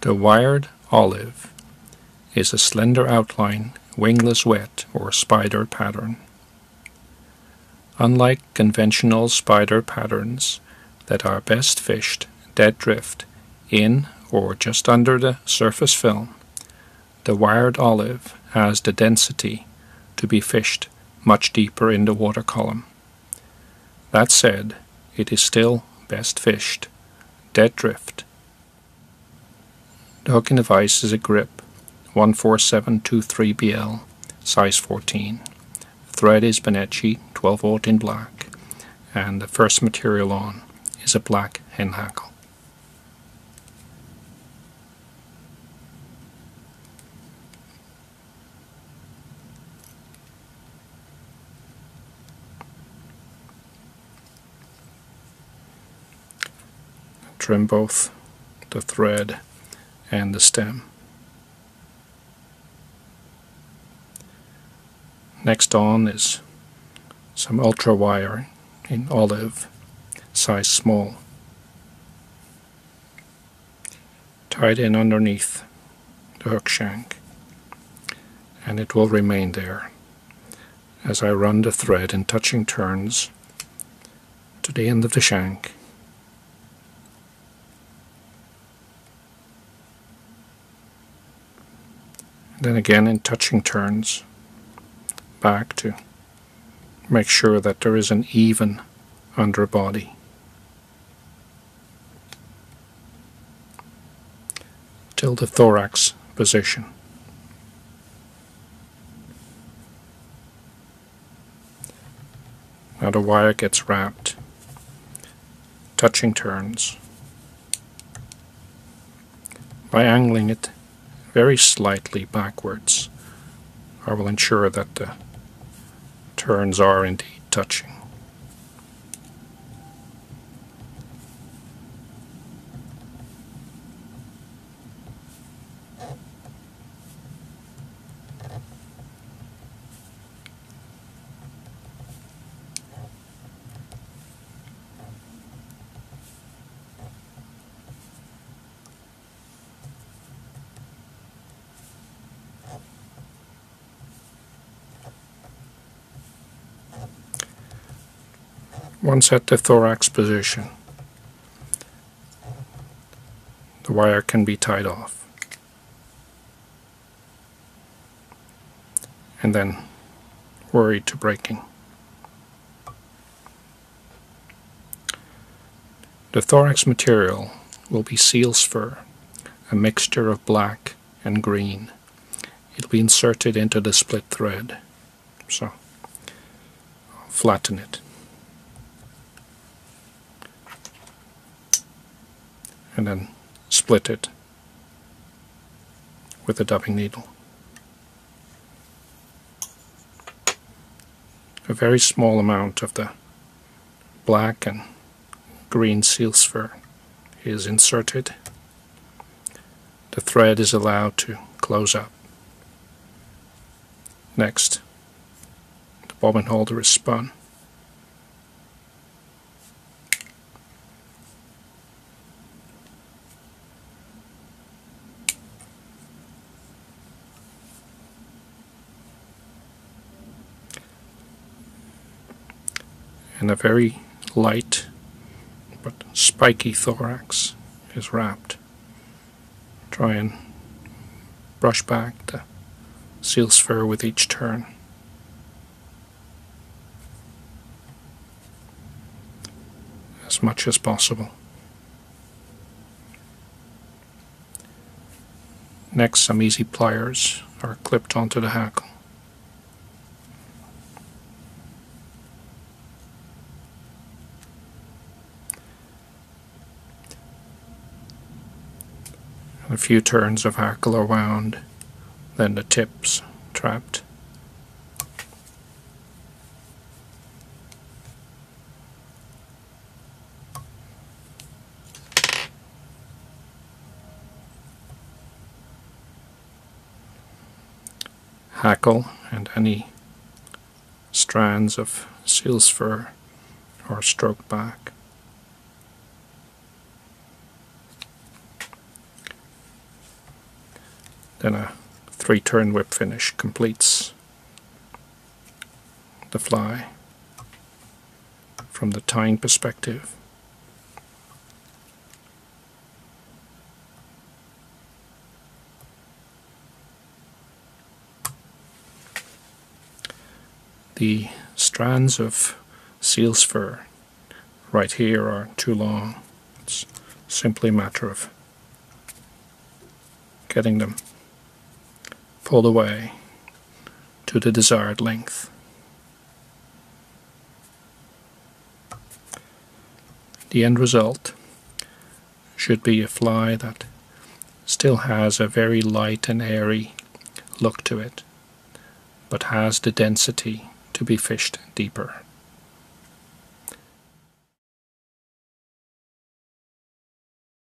The wired olive is a slender outline, wingless wet or spider pattern. Unlike conventional spider patterns that are best fished dead drift in or just under the surface film, the wired olive has the density to be fished much deeper in the water column. That said, it is still best fished dead drift. The hooking device is a grip 14723BL, size 14. Thread is Benecchi 12/0 in black, and the first material on is a black hen hackle. Trim both the thread and the stem. Next on is some ultra-wire in olive, size small. Tied in underneath the hook shank, and it will remain there as I run the thread in touching turns to the end of the shank. Then again in touching turns back to make sure that there is an even underbody. Till the thorax position. Now the wire gets wrapped, touching turns, by angling it very slightly backwards. I will ensure that the turns are indeed touching. Once at the thorax position, the wire can be tied off and then worried to breaking. The thorax material will be seal's fur, a mixture of black and green. It will be inserted into the split thread, so I'll flatten it. And then split it with a dubbing needle. A very small amount of the black and green seal's fur is inserted. The thread is allowed to close up. Next, the bobbin holder is spun. And a very light but spiky thorax is wrapped. Try and brush back the seal's fur with each turn. As much as possible. Next, some easy pliers are clipped onto the hackle. A few turns of hackle are wound, then the tips trapped. Hackle and any strands of seal's fur are stroked back. Then a 3-turn whip finish completes the fly from the tine perspective. The strands of seal's fur right here are too long. It's simply a matter of getting them pulled away to the desired length. The end result should be a fly that still has a very light and airy look to it, but has the density to be fished deeper.